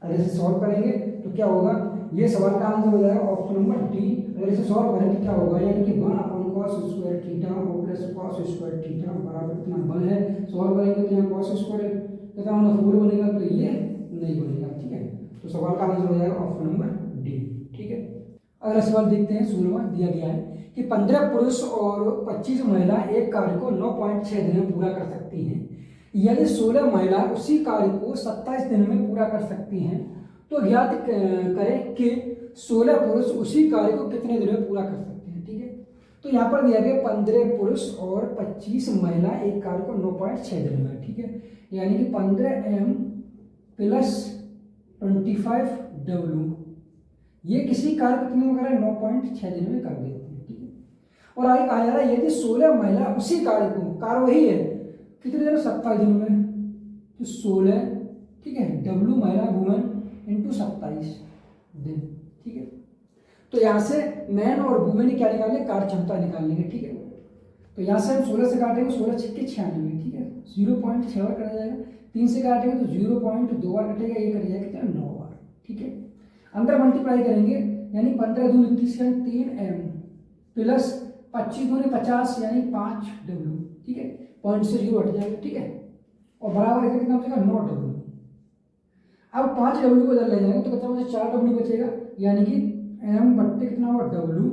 अगर इसे सॉल्व करेंगे तो क्या होगा, ये सवाल का आंसर हो जाएगा ऑप्शन नंबर डी। अगर इसे सॉल्व करें तो क्या होगा, यानी कि 1 अपॉन कॉस स्क्वायर थीटा और प्लस कॉस स्क्वायर थीटा बराबर कितना 1 है। सॉल्व करेंगे तो यहाँ कॉस स्क्वायर कितना होना 4 बनेगा, तो ये नहीं बनेगा, ठीक है। तो सवाल का आंसर हो जाएगा ऑप्शन नंबर डी, ठीक है। अगला सवाल देखते हैं 16वां दिया गया है कि 15 पुरुष और 25 महिला एक कार्य को 9.6 दिन में पूरा कर सकती हैं। यदि 16 महिला उसी कार्य को 27 दिन में पूरा कर सकती हैं तो ज्ञात करें कि 16 पुरुष उसी कार्य को कितने दिन में पूरा कर सकते हैं, ठीक है। तो यहाँ पर दिया गया 15 पुरुष और 25 महिला एक कार्य को 9.6 दिन में, ठीक है। यानी कि 15m प्लस 25w ये किसी कार्य कितने में करें 9.6 दिन में कर देते हैं, ठीक है। और आगे कहा जा रहा है यदि 16 महिला उसी कार्य को, कार्य वही है, कितने दिन 27 दिन में, तो 16, ठीक है, w महिला वुमन इंटू 27 दिन, ठीक है। तो यहाँ से मैन और वुमेन क्या निकालेंगे, कार्य क्षमता निकाल लेंगे, ठीक है। तो यहाँ से हम 16 से काटेंगे, 16 छक्के 96, ठीक है, 0.6 बार कटा जाएगा। 3 से काटेंगे तो 0.2 बार कटेगा, ये कट जाएगा कितना 9 बार, ठीक है। अंदर मल्टीप्लाई करेंगे यानी 15 दूनी 30 3m प्लस 25 दूनी 50 यानी 5w, ठीक है। पॉइंट से 0 हट जाएगा, ठीक है। और बराबर कितना बचेगा 9w। अब 5w को इधर ले जाएंगे तो कितना बचेगा 4w बचेगा, यानी कि m बट्टे कितना हुआ w,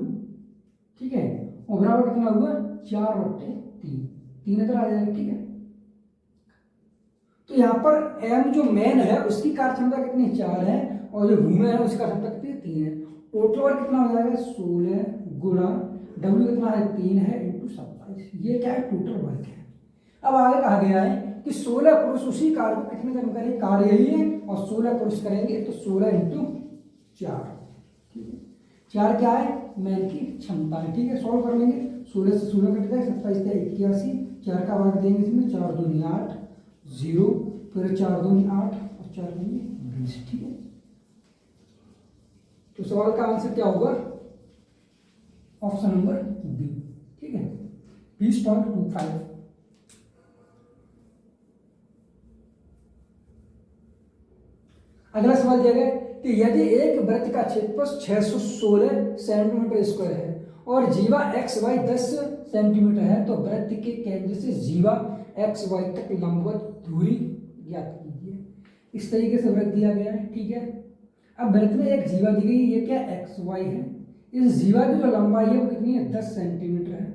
ठीक है। और बराबर कितना हुआ 4/3, 3 इधर आ जाएगा, ठीक है। तो यहाँ पर m जो मैन है उसकी कार्य क्षमता कितनी 4 है और जो वुमेन है उसका क्षमता कितनी 3 है। टोटल वर्क कितना हो जाएगा 16 गुणा w कितना है 3 है इंटू 27, ये क्या है टोटल वर्क है। अब आगे कहा गया है कि 16 पुरुष उसी कार्य को कितने दिन करेंगे, कार्य यही है और 16 पुरुष करेंगे तो 16 इंटू 4, ठीक है। 4 क्या है मैन की क्षमता है, ठीक है। सॉल्व कर लेंगे, 16 से 16 कट जाए 27 से 81, 4 का भाग देंगे इसमें 4 दूनी 8 0, फिर 4 दूनी 8 और 4 दूनी 20, ठीक है। तो सवाल का आंसर क्या होगा ऑप्शन नंबर बी, ठीक है, 20.25। अगला सवाल दिया गया कि यदि एक वृत्त का क्षेत्रफल 616 सेंटीमीटर स्क्वायर है और जीवा एक्स वाई 10 सेंटीमीटर है तो वृत्त के केंद्र से जीवा एक्स वाई तक लंबवत दूरी ज्ञात कीजिए। इस तरीके से वृत्त दिया गया है, ठीक है। अब वृत्त में एक जीवा दी गई, ये क्या एक्स वाई है। इस जीवा की जो लंबाई है वो कितनी है 10 सेंटीमीटर है।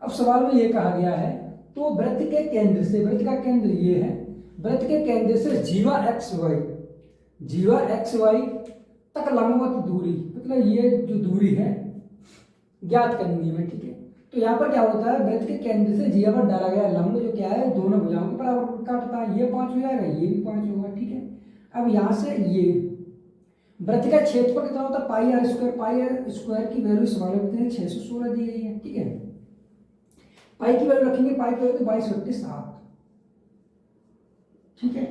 अब सवाल में ये कहा गया है तो वृत्त के केंद्र से, वृत्त का केंद्र ये है, वृत्त के केंद्र से जीवा एक्स वाई तक लंबवत दूरी, मतलब ये जो दूरी है ज्ञात करनी है, ठीक है। तो यहाँ पर क्या होता है वृत्त के केंद्र से जीवा पर डाला गया लंब जो क्या है दोनों भुजाओं के बराबर काटता है, ये 5 हो जाएगा, ये भी 5 होगा, ठीक है। अब यहाँ से ये वृत्त का क्षेत्रफल कितना होता है पाई आर स्क्वायर की वैल्यू सवाल में कितनी 616 दी गई है, ठीक है। पाई की वैल्यू रखेंगे, पाई की वैल्यू 22/7, ठीक है।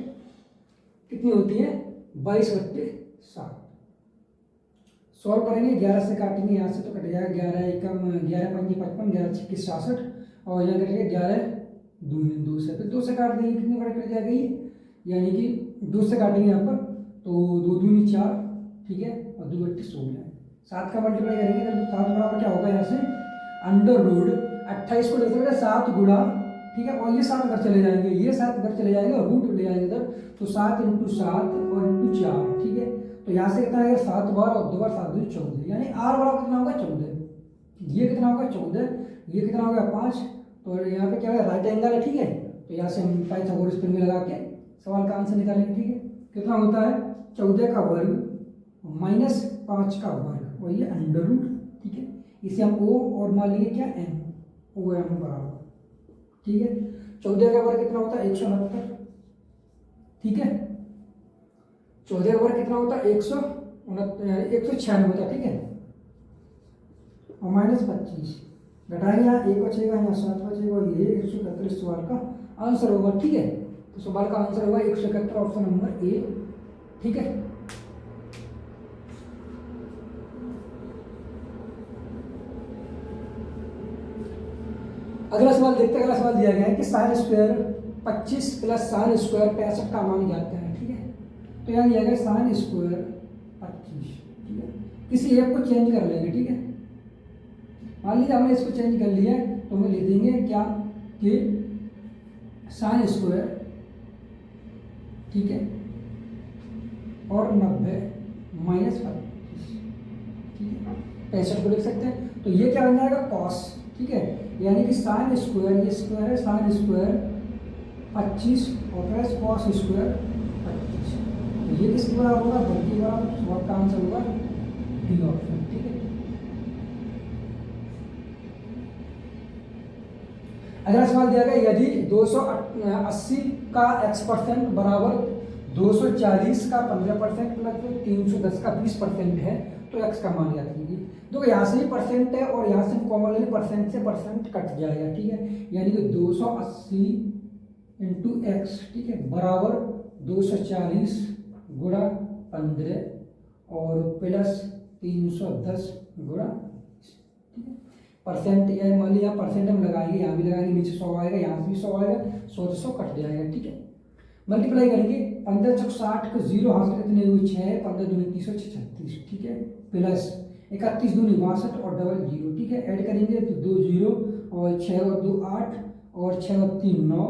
कितनी होती है 22/7। सॉल्व करेंगे, 11 से काटेंगे, यहाँ से तो कट जाएगा 11 एकम 11 पंजे 55, 11 छक्के 66 और यहाँ कटेगा 11 दूनी 2 से, फिर 2 से काट देंगे, कितनी बड़े कट जाएगा ये, यानी कि 2 से काटेंगे यहाँ पर तो 2 दूनी 4, ठीक है, और 2/8 16, 7 का मल्टीप्लाई करेंगे तो 7 बराबर क्या होगा यहाँ से अंडर रूट 28 को ले सकते 7 गुणा ठीक है, और ये 7 अगर चले जाएंगे, ये 7 अगर चले जाएंगे और रूट ले जाएंगे इधर, तो 7 × 7 और × 4, ठीक है। तो यहाँ से कितना आएगा 7 बार और 2 बार 7 दूनी 14, यानी r बराबर कितना होगा 14। ये कितना होगा 14, ये कितना होगा 5, तो यहाँ पे क्या है राइट एंगल है, ठीक है। तो यहाँ से हम पाइथागोरस प्रमेय लगा के सवाल का आंसर निकालेंगे, ठीक है। कितना होता है 14 का वर्ग माइनस 5 का वर्ग और ये अंडर रूट, ठीक है। इसे हम o और मान लीजिए क्या m, OM बराबर, ठीक है। 14 का वर्ग कितना होता है 169, ठीक है। 14 का वर्ग कितना होता है 196 होता है, ठीक है। और माइनस 25 घटाएंगे, यहाँ 1 बचेगा, यहाँ 7 बचेगा और ये 171 सवाल का आंसर होगा, ठीक है। तो सवाल का आंसर होगा 171, ऑप्शन नंबर ए, ठीक है। अगला सवाल देखते हैं। अगला सवाल दिया गया है कि sine square 25 plus sine square 65 का मान ज्ञात है, ठीक है। तो यहाँ दिया गया साइन स्क्वायर 25, ठीक है। किसी एक को चेंज कर लेंगे, ठीक है। मान लीजिए हमने इसको चेंज कर लिया तो हमें लिख देंगे क्या कि साइन स्क्वायर, ठीक है, और 90 माइनस 25, ठीक है। 65 को लिख सकते हैं, तो ये क्या बन जाएगा कॉस, ठीक है। यानी कि साइन स्क्वायर, ये स्क्वायर है, साइन स्क्वायर 25 और प्लस कॉस स्क्वायर 25, तो ये किसके बराबर होगा 2 के बराबर। सवाल का आंसर होगा डी ऑप्शन, ठीक है। अगला सवाल दिया गया यदि 280 का x% बराबर 240 का 15% प्लस 310 का 20% है तो x का मान ज्ञात कीजिए। देखो यहाँ से ही परसेंट है और यहाँ से कॉमन लेंगे, परसेंट से परसेंट कट जाएगा, ठीक है। यानी कि 280 × x, ठीक है, बराबर 240 गुणा 15 और प्लस 310 गुणा, ठीक है। परसेंट या मान लीजिए परसेंट हम लगाएंगे, यहाँ भी लगाएंगे, नीचे 100 आएगा, यहाँ से भी 100 आएगा, 100 से 100 कट जाएगा, ठीक है। मल्टीप्लाई करेंगे 15 × 60 को 0 हाथ से कितने हुए 6, 15 दूनी 336, ठीक है, प्लस 31 दूनी 62 और डबल 0, ठीक है। ऐड करेंगे तो 2 0 और 6 और 2 8 और 6 और 3 9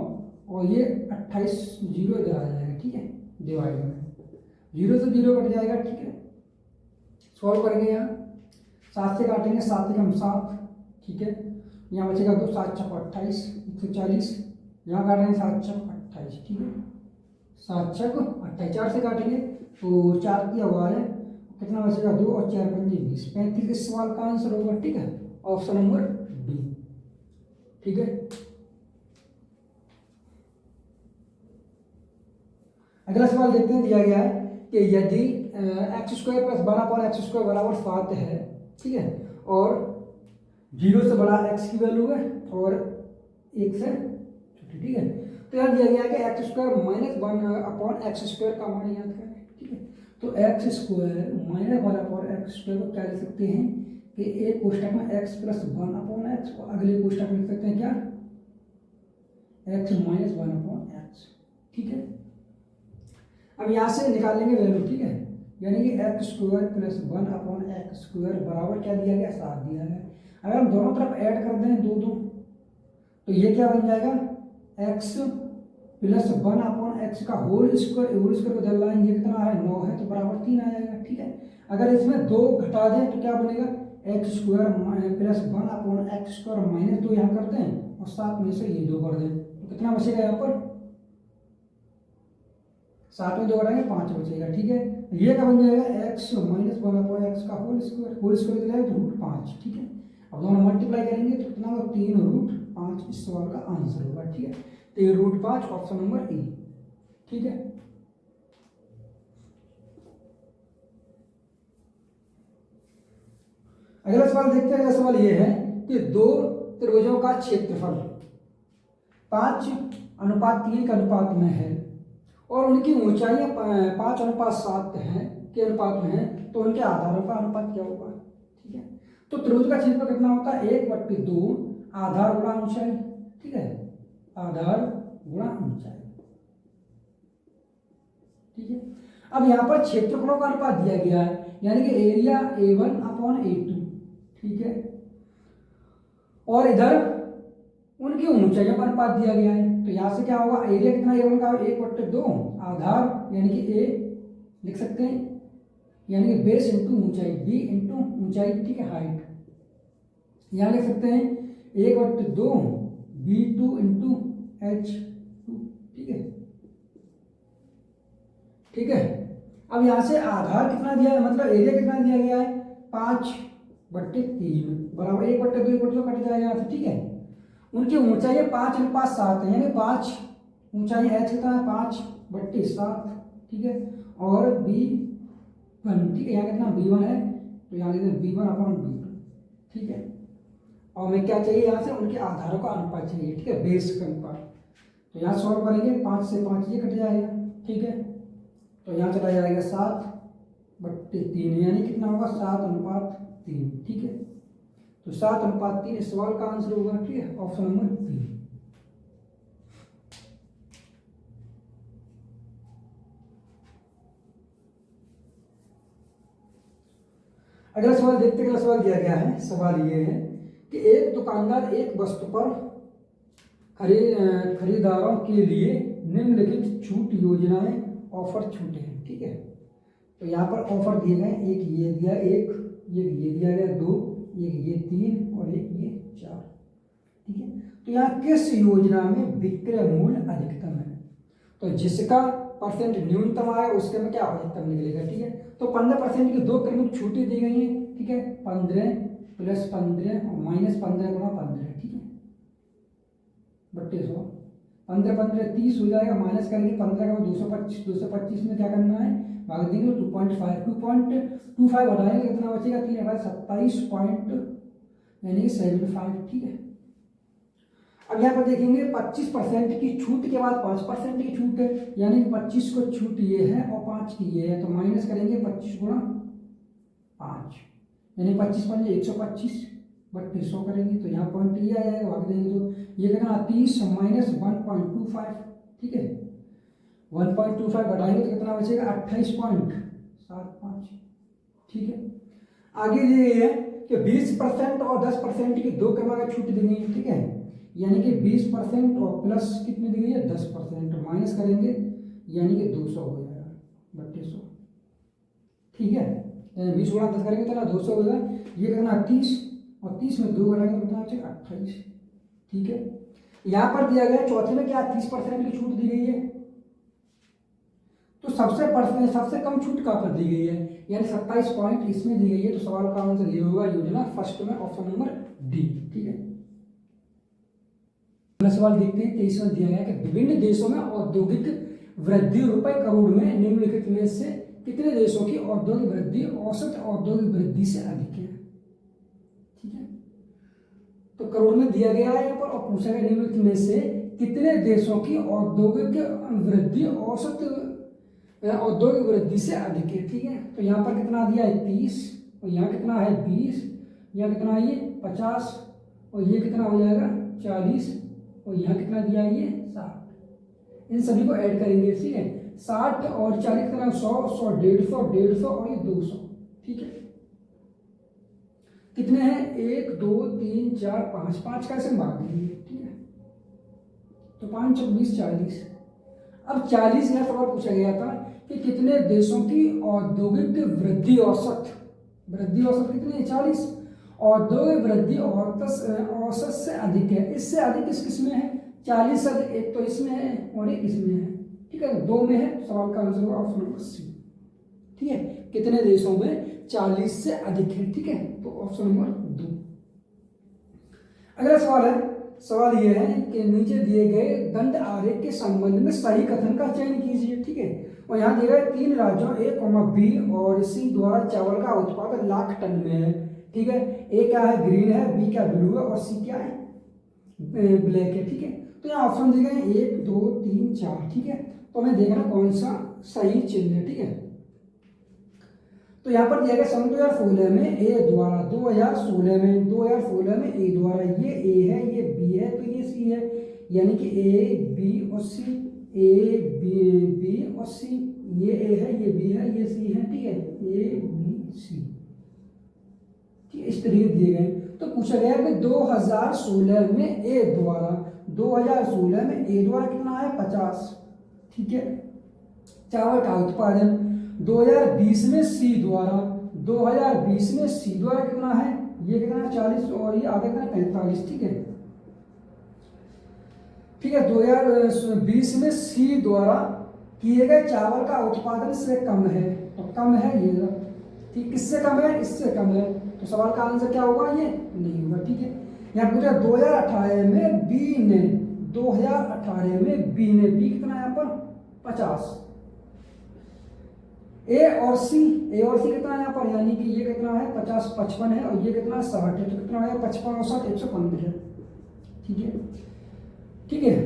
और ये 28 0 इधर आ जाएगा, ठीक है। डिवाइड में 0 से 0 कट जाएगा, ठीक है। सॉल्व करेंगे, यहाँ 7 से काटेंगे, 7 से 7, ठीक है। यहाँ बचेगा 2, 7 × 28 140, यहाँ काटेंगे 7 × 28, ठीक है। 7 × 28, 4 से काटेंगे तो 4 की आवाज है, कितना बचेगा 2 और 4 × 5 20, 35 इस सवाल का आंसर होगा, ठीक है। ऑप्शन नंबर डी, ठीक है। अगला सवाल देखते हैं। दिया गया है कि यदि x² + 1/x² बराबर 7 है, ठीक है, और 0 से बड़ा x की वैल्यू है और 1 से छोटी, ठीक है। तो यहाँ दिया गया है कि x² - 1/x² का मान याद करें, ठीक है। तो x² - 1/x² को क्या लिख सकते हैं कि एक कोष्ठक में x + 1/x और अगले कोष्ठक में लिख सकते हैं क्या x - 1/x, ठीक है। अब यहाँ से निकाल लेंगे वैल्यू, ठीक है। यानी कि x² + 1/x² बराबर क्या दिया गया 7 दिया गया। अगर हम दोनों तरफ ऐड कर दें 2 2 तो ये क्या बन जाएगा x + 1/x का होल स्क्वायर को बदल रहा है, ये कितना है 9 है तो बराबर 3 आ जाएगा, ठीक है। अगर इसमें 2 घटा दें तो क्या बनेगा x² + 1/x² माइनस 2 यहाँ करते हैं और 7 में से ये 2 कर दें तो कितना बचेगा यहाँ पर 7 में 2 घटाएंगे 5 बचेगा, ठीक है। ये क्या बन जाएगा x - 1/x का होल स्क्वायर दिलाएगा तो √5, ठीक है। अब दोनों मल्टीप्लाई करेंगे तो कितना होगा 3 √5 इस सवाल का आंसर होगा, ठीक है। तो ये √5 ऑप्शन नंबर ए, ठीक है। अगला सवाल देखते हैं। अगला सवाल ये है कि 2 त्रिभुजों का क्षेत्रफल 5:3 के अनुपात में है और उनकी ऊंचाइयां 5:7 है के अनुपात में है, तो उनके आधारों का अनुपात क्या होगा, ठीक है। तो त्रिभुज का क्षेत्रफल कितना होता है 1/2 आधार गुणा ऊंचाई, ठीक है, आधार गुणा ऊंचाई, ठीक है। अब यहाँ पर क्षेत्रफलों का अनुपात दिया गया है, यानी कि एरिया A1/A2, ठीक है, और इधर उनकी ऊंचाइयों का अनुपात दिया गया है। तो यहाँ से क्या होगा, एरिया कितना A1 का, 1/2 आधार यानी कि A लिख सकते हैं, यानी कि बेस इंटू ऊंचाई, B इंटू ऊंचाई, ठीक है, हाइट। यहाँ लिख सकते हैं 1/2 B2 इंटू H2, ठीक है, ठीक है। अब यहाँ से आधार कितना दिया है, मतलब एरिया कितना दिया गया है, 5/3 बराबर 1/2 कट जाएगा यहाँ से, ठीक है। उनकी ऊंचाई है 5:7 है, यानी 5 ऊंचाई H कितना है 5/7, ठीक है, और B1, ठीक है, यहाँ कितना B1 है, तो यहाँ लिखते हैं B1/B2, ठीक है। और हमें क्या चाहिए, यहाँ से उनके आधारों का अनुपात चाहिए, ठीक है, बेस का अनुपात। तो यहाँ सॉल्व करेंगे, 5 से 5 ये कट जाएगा, ठीक है। तो यहाँ चला जाएगा 7/3, यानी कितना होगा 7:3, ठीक है। तो 7:3 इस सवाल का आंसर होगा, ठीक है, ऑप्शन नंबर बी। अगला सवाल देखते हैं। अगला सवाल दिया गया है, सवाल ये है कि एक दुकानदार एक वस्तु पर खरीदारों के लिए निम्नलिखित छूट योजनाएं ऑफर छूटे हैं, ठीक है। तो यहाँ पर ऑफर दिए गए, एक ये दिया, एक ये दिया गया, 2, एक ये 3 और एक ये 4, ठीक है। तो यहाँ किस योजना में विक्रय मूल्य अधिकतम है, तो जिसका परसेंट न्यूनतम आए उसके में क्या अधिकतम निकलेगा, ठीक है। तो 15% की 2 प्रमुख छूटें दी गई हैं, ठीक है, 15 + 15 और -15 × 15, ठीक है, 3200, 15 30 हो जाएगा, माइनस करेंगे 15 का 225 में क्या करना है, भाग देंगे 2.25 हटाएंगे, कितना बचेगा 3 27 पॉइंट यानी कि 75, ठीक है। अब यहाँ पर देखेंगे 25% की छूट के बाद 5% की छूट है, यानी कि 25 को छूट ये है और 5 की ये है, तो माइनस करेंगे 25 × 5 यानी 25 × 5 125, 3200 करेंगे तो यहाँ पॉइंट ये आ जाएगा, भाग देंगे तो ये कितना 30 - 1.25, ठीक है, 1.25 घटाएंगे तो कितना बचेगा 28.75, ठीक है। आगे ये है कि 20% और 10% की 2 क्रमांक छूट दी गई है, ठीक है, यानी कि 20% और प्लस कितनी दी गई है 10%, माइनस करेंगे यानी कि 200 हो जाएगा, 3200, ठीक है, 20 × 10 करेंगे तो ना 200 होगा, ये कितना 30 और 30 में 2 घटाएंगे तो कितना बचेगा 28, ठीक है। यहाँ पर दिया गया चौथे में क्या 30% की छूट दी गई है, तो सबसे कम छूट कहाँ पर दी गई है, यानी 27 पॉइंट इसमें दी गई है, तो सवाल का आंसर ये होगा योजना फर्स्ट में, ऑप्शन नंबर डी, ठीक है। अगला सवाल देखते हैं। 23वां दिया गया कि विभिन्न देशों में औद्योगिक वृद्धि रुपए करोड़ में निम्नलिखित में से कितने देशों की औद्योगिक वृद्धि औसत औद्योगिक वृद्धि से अधिक है, ठीक है। तो करोड़ में दिया गया है यहाँ पर और पूछा गया निम्नलिखित में से कितने देशों की औद्योगिक वृद्धि औसत औद्योगिक वृद्धि से अधिक है, ठीक है। तो यहाँ पर कितना दिया है 30 और यहाँ कितना है 20, यहाँ कितना है ये 50 और ये कितना हो जाएगा 40 और यहाँ कितना दिया है ये 60। इन सभी को ऐड करेंगे, ठीक है, 60 और 40 कितना 100 100 150 150 और ये 200, ठीक है। कितने हैं 1 2 3 4 5, 5 का ऐसे भाग देंगे, ठीक है, तो 5 × 20 40। अब 40 में सवाल पूछा गया था कि कितने देशों की औद्योगिक वृद्धि औसत कितनी है 40, औद्योगिक वृद्धि औसत से अधिक है, इससे अधिक किस में है 40 से अधिक, एक तो इसमें है और एक इसमें है, ठीक है, 2 में है, सवाल का आंसर होगा ऑप्शन नंबर सी, ठीक है। कितने देशों में 40 से अधिक है, ठीक है, तो ऑप्शन नंबर 2। अगला सवाल है, सवाल यह है कि नीचे दिए गए दंड आरेख के संबंध में सही कथन का चयन कीजिए, ठीक है। और यहाँ दिए गए 3 राज्यों A, B और C द्वारा चावल का उत्पादन लाख टन में है, ठीक है। ए क्या है ग्रीन है, बी क्या ब्लू है और सी क्या है ब्लैक है, ठीक है। तो यहाँ ऑप्शन दिए गए 1 2 3 4, ठीक है। तो हमें देखना कौन सा सही चिन्ह है, ठीक है। तो यहाँ पर दिया गया सन 2016 में ए द्वारा 2016 में ए द्वारा ये ए है ये बी है तो ये सी है, यानी कि ए बी और सी, ए बी और सी, ये ए है ये बी है ये सी है, ठीक है, ए बी सी, ठीक है, इस तरीके दिए गए। तो पूछा गया कि 2016 में ए द्वारा 2016 में ए द्वारा कितना है 50, ठीक है, चावल का उत्पादन। 2020 में सी द्वारा 2020 में सी द्वारा कितना है, ये कितना है 40 और ये आगे कितना 45, ठीक है, ठीक है। 2020 में सी द्वारा किए गए चावल का उत्पादन से कम है, तो कम है ये, ठीक, किससे कम है, इससे कम है, तो सवाल का आंसर क्या होगा, ये नहीं होगा, ठीक है। यहाँ पूछा 2018 में बी ने 2018 में बी ने बी कितना यहाँ पर 50, ए और सी कितना है यहाँ पर, यानी कि ये कितना है 50 55 है और ये कितना 60 है, तो कितना है 55 और 60 115 है, ठीक है, ठीक है।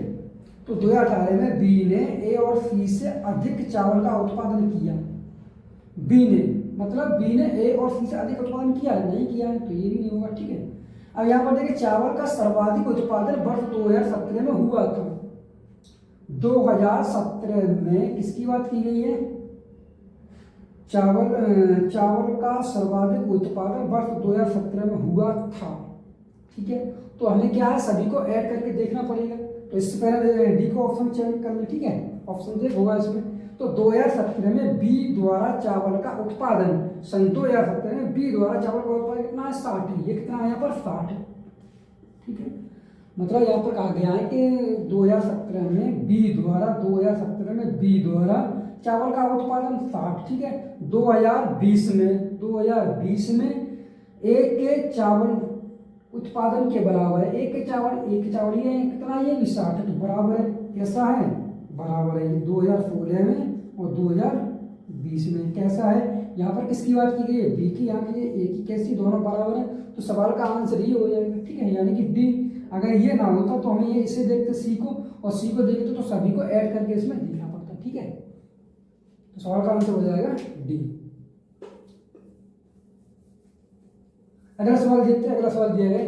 तो 2018 में बी ने ए और सी से अधिक चावल का उत्पादन किया, बी ने मतलब बी ने ए और सी से अधिक उत्पादन किया नहीं किया है, तो ये भी नहीं होगा, ठीक है। अब यहाँ पर देखिए चावल का सर्वाधिक उत्पादन वर्ष 2017 में हुआ था। 2017 में किसकी बात की गई है, चावल का सर्वाधिक उत्पादन वर्ष 2017 में हुआ था, ठीक है। तो हमें क्या है, सभी को ऐड करके देखना पड़ेगा, तो इससे पहले डी को ऑप्शन चेंज कर ले, ठीक है, ऑप्शन देख होगा इसमें। तो 2017 में बी द्वारा चावल का उत्पादन, सन 2017 में बी द्वारा चावल का उत्पादन कितना है 60 है, ये कितना है यहाँ पर 60 है, ठीक है। मतलब यहाँ पर कहा गया है कि 2017 में बी द्वारा चावल का उत्पादन 60, ठीक है। 2020 में ए के चावल उत्पादन के बराबर है, एक चावल ये कितना, ये भी 60 है, तो बराबर है, कैसा है बराबर है, 2016 में और 2020 में कैसा है, यहाँ पर किसकी बात की गई है, बी की, यहाँ की ए की, कैसी दोनों बराबर है, तो सवाल का आंसर ये हो जाएगा, ठीक है, यानी कि डी। अगर ये ना होता तो हमें ये इसे देखते सी को और सी को देखते तो सभी को ऐड करके इसमें लिखना पड़ता, ठीक है। तो सवाल का आंसर हो जाएगा डी। अगला सवाल देखते हैं, अगला सवाल दिया गया,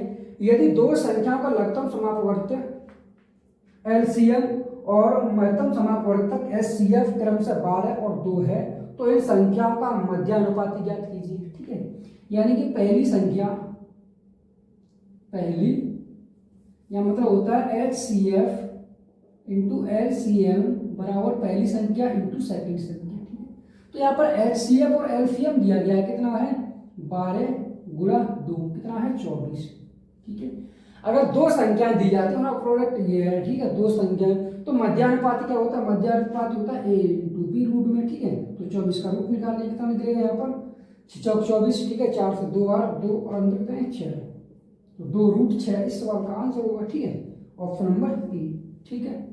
यदि दो संख्याओं का लघुत्तम समापवर्तक एलसीएम और महत्तम समापवर्तक एचसीएफ क्रमशः 12 और 2 है, तो इन संख्याओं का मध्यानुपाती ज्ञात कीजिए, ठीक है। यानी कि पहली या मतलब होता है एचसीएफ इंटू एलसीएम बराबर पहली संख्या इंटू सेकंड संख्या, ठीक है। तो यहाँ पर एचसीएफ और एलसीएम दिया गया है, कितना है 12 गुणा 2 कितना है 24, ठीक है। अगर दो संख्याएं दी जाती है, उनका प्रोडक्ट ये है, ठीक है, दो संख्याएं, तो मध्यानुपाती क्या होता है, मध्यानुपाती होता है ए इंटू बी रूट में, ठीक है। तो 24 का रूट निकालने कितना निकलेगा यहाँ पर 24, ठीक है, 4 से 2 बार 2 और अंदर कितना है 6, तो 2 रूट 6 इस सवाल का आंसर होगा, ठीक है, ऑप्शन नंबर बी, ठीक है।